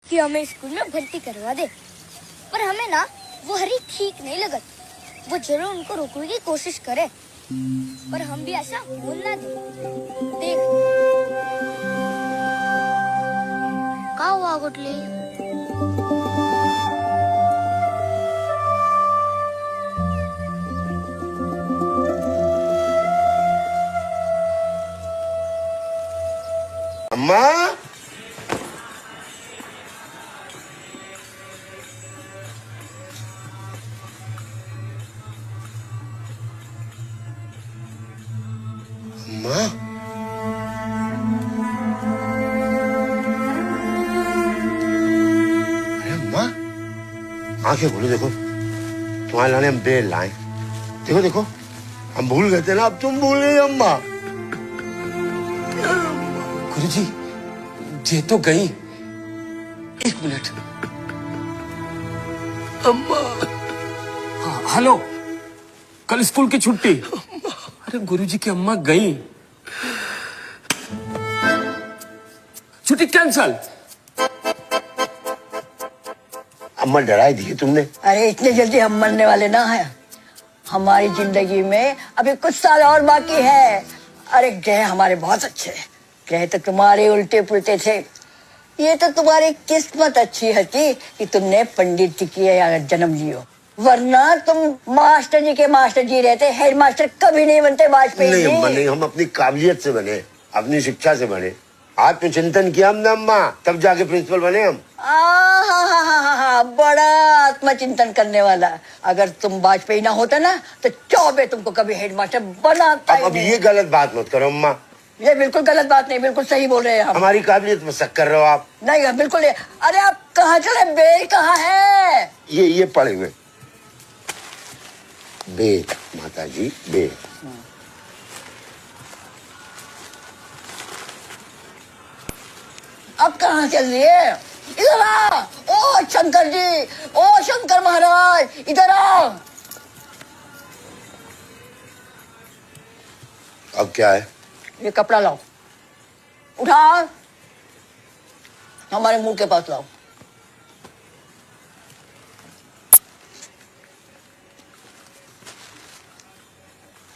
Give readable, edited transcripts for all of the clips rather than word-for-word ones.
कि हमें स्कूल में भर्ती करवा दे, पर हमें ना वो हरी ठीक नहीं लगत। वो जरूर उनको रोकने की कोशिश करे, पर हम भी ऐसा होने ना दे। देख क्या हुआ गुटली? अम्मा, अम्मा, अरे अम्मा, आंखें खोलो। देखो तुम्हारे लाने हम बेल लाए। देखो देखो, हम भूल गए थे ना, अब तुम भूल गई अम्मा। गुरुजी, ये तो गई। एक मिनट। अम्मा, हाँ, हेलो, कल स्कूल की छुट्टी। अरे गुरुजी की अम्मा गई, छुट्टी कैंसल। अम्मा डराई दी है तुमने। अरे इतने जल्दी हम मरने वाले ना हैं। हमारी जिंदगी में अभी कुछ साल और बाकी है। अरे ग्रह हमारे बहुत अच्छे हैं। ग्रह तो तुम्हारे उल्टे पुल्टे थे। ये तो तुम्हारी किस्मत अच्छी है कि तुमने पंडित जी की जन्म लियो, वरना तुम मास्टर जी रहते। हेड मास्टर कभी नहीं बनते वाजपेयी जी। नहीं अम्मा नहीं, हम अपनी काबिलियत से बने, अपनी शिक्षा से बने। आत्मचिंतन किया हमने अम्मा, तब जाके प्रिंसिपल बने हम। हाँ, बड़ा आत्मचिंतन करने वाला। अगर तुम वाजपेयी ना होता ना तो चौबे तुमको कभी हेडमास्टर बनाता ही अब नहीं। ये गलत बात मत करो अम्मा। ये बिल्कुल गलत बात नहीं, बिल्कुल सही बोल रहे हैं हम। हमारी काबिलियत में शक कर रहे हो आप। नहीं बिल्कुल। अरे आप कहाँ चले? बेल कहाँ है? ये पड़े हुए बेल, माता जी बेल। अब कहाँ चल रही है? इधर आ। ओ शंकर जी, ओ शंकर महाराज, इधर आओ। अब क्या है? ये कपड़ा लाओ, उठा, हमारे मुंह के पास लाओ।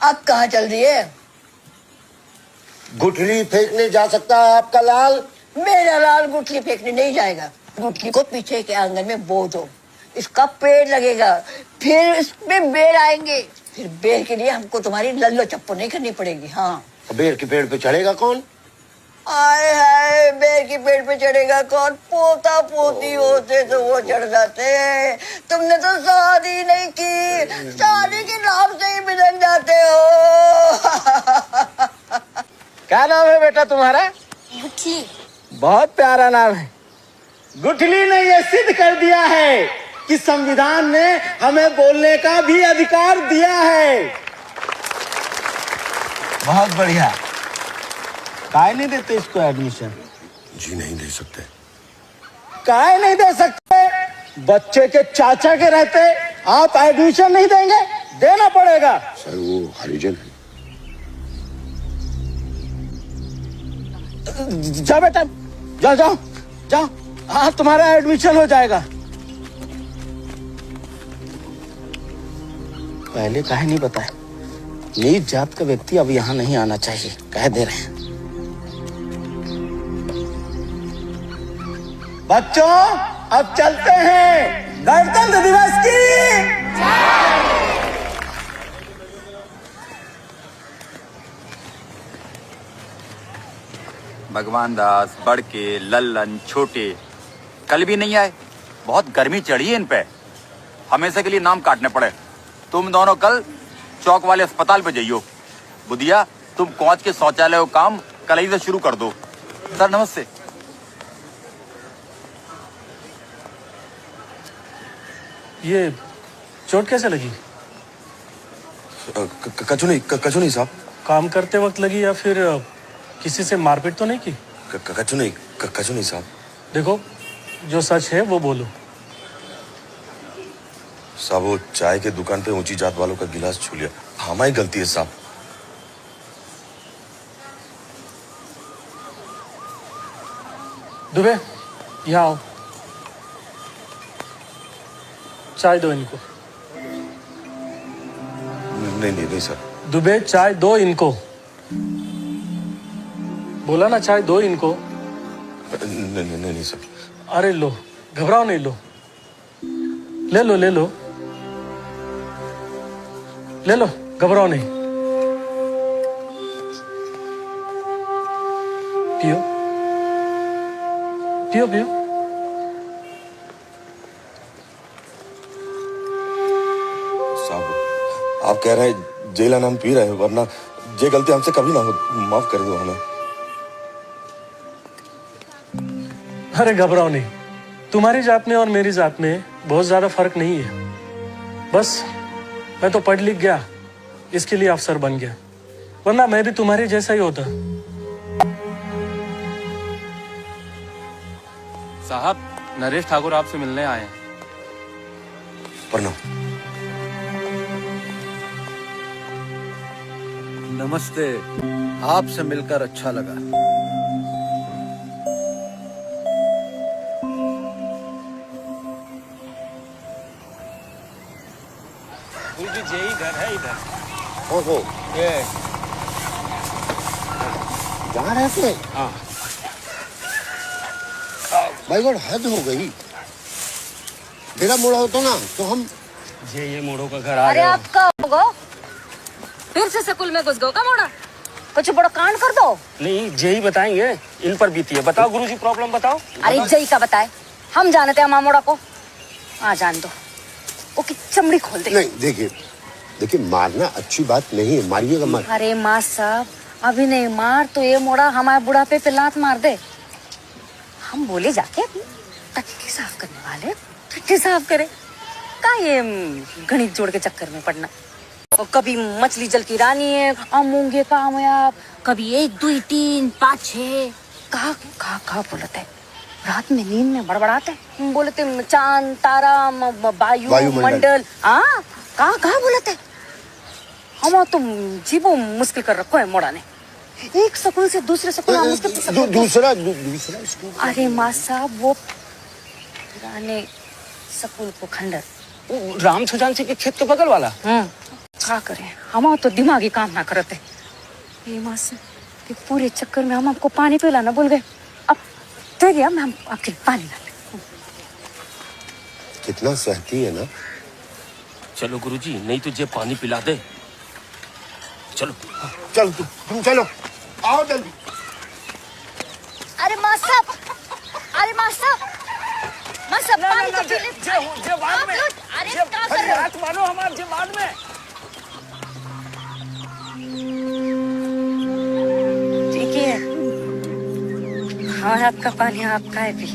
अब कहाँ चल रही है? गुठली फेंकने जा सकता है आपका लाल? मेरा लाल गुठली फेंकने नहीं जाएगा। गुठली को पीछे के आंगन में बो दो, इसका पेड़ लगेगा, फिर इसमें बेल आएंगे। फिर बेल के लिए हमको तुम्हारी लल्लो चप्पो नहीं करनी पड़ेगी। हाँ, बेर के पेड़ पे चढ़ेगा कौन? आए हाय, बेर के पेड़ पे चढ़ेगा कौन? पोता पोती होते तो वो चढ़ जाते। तुमने तो शादी नहीं की, शादी के नाम से ही बिगड़ जाते हो। क्या नाम है बेटा तुम्हारा? गुटली। बहुत प्यारा नाम है। गुठली ने यह सिद्ध कर दिया है कि संविधान ने हमें बोलने का भी अधिकार दिया है। बहुत बढ़िया। काहे नहीं देते इसको एडमिशन? जी नहीं दे सकते। काहे नहीं दे सकते? बच्चे के चाचा के रहते आप एडमिशन नहीं देंगे? देना पड़ेगा। सर वो हरिजन है। जाओ बेटा, जाओ जाओ जाओ, हाँ तुम्हारा एडमिशन हो जाएगा। पहले काहे नहीं बताया? नीच जात का व्यक्ति अब यहाँ नहीं आना चाहिए, कह दे रहे हैं। बच्चों अब चलते हैं। गणतंत्र दिवस की भगवान दास, बड़के, लल्लन, छोटे कल भी नहीं आए। बहुत गर्मी चढ़ी है इन पे, हमेशा के लिए नाम काटने पड़े। तुम दोनों कल चौक वाले अस्पताल पे जाइयो। बुधिया, तुम कोच के शौचालय का काम कल ही से शुरू कर दो। सर नमस्ते। ये चोट कैसे लगी? कछु नहीं साहब। काम करते वक्त लगी या फिर किसी से मारपीट तो नहीं की? कछु नहीं साहब। देखो, जो सच है वो बोलो। साहब वो चाय के दुकान पे ऊंची जात वालों का गिलास छू लिया, हमारी गलती है साहब। दुबे, यहाँ आओ। चाय दो इनको। नहीं नहीं नहीं सर। दुबे चाय दो इनको। बोला ना चाय दो इनको। नहीं नहीं नहीं, नहीं सर। अरे लो, घबराओ नहीं, लो ले लो ले लो ले लो, घबराओ नहीं। पियो पियो पियो। साहब आप कह रहे हैं जेला नाम पी रहे हो, वरना ये गलती हमसे कभी ना हो, माफ कर दो हमें। अरे घबराओ नहीं, तुम्हारी जात में और मेरी जात में बहुत ज्यादा फर्क नहीं है। बस मैं तो पढ़ लिख गया, इसके लिए अफसर बन गया, वरना मैं भी तुम्हारे जैसा ही होता। साहब, नरेश ठाकुर आपसे मिलने आए हैं। प्रणाम। नमस्ते, आपसे मिलकर अच्छा लगा। गुरुजी जेई घर है इधर। हो ये जहाँ रहते? हाँ। भाई गॉड, हद हो गई। मेरा मोड़ा होता ना तो हम ये मोड़ो का घर आ अरे गया। आप का होगा? फिर से स्कूल में घुस गो का मोड़ा? कुछ बड़ा कांड कर दो। नहीं, जेई बताएंगे, इन पर बीती है। बताओ गुरुजी, प्रॉब्लम बताओ। अरे जई का बताए, हम जानते हैं मामोड़ा को। आ जान दो, वो की चमड़ी खोल दे। नहीं। देखिए देखिए, मारना अच्छी बात नहीं है, मारिएगा मत। अरे माँ साहब, अभी नहीं मार तो ये मोड़ा हमारे बुढ़ापे पे लात मार दे। हम बोले जाके टट्टी साफ करने वाले, टट्टी साफ करे का ये गणित जोड़ के चक्कर में पड़ना। और कभी मछली जल की रानी है, मूंगे कामयाब, कभी 1 2 3 5 6 कहा बोलते हैं। रात में नींद में बड़बड़ाते हैं, बोलते चांद तारा वायुमंडल। हाँ, कहा बोलते हैं। हम तुम जीवो मुश्किल कर रखो है मोड़ा ने। एक स्कूल से दूसरे स्कूल दूसरा स्कूल। अरे माँ साहब, वो पुराने स्कूल को खंडर, राम सुजान सिंह के खेत के बगल वाला। क्या करें, हम तो दिमागी काम ना करते। ये माँ साहब के पूरे चक्कर में हम आपको पानी पिलाना भूल गए। अब तेरे हम आपके पानी ला ले। कितना सहती है ना। चलो गुरुजी, नहीं तुझे पानी पिला दे। चलो चल तुम चलो, आओ जल्दी। अरे माँ साहब, पानी तो पी ले। अरे क्या कर रहे हो? हाथ मारो हमारे बाद में। ठीक है, हाँ आपका पानी आपका है भी।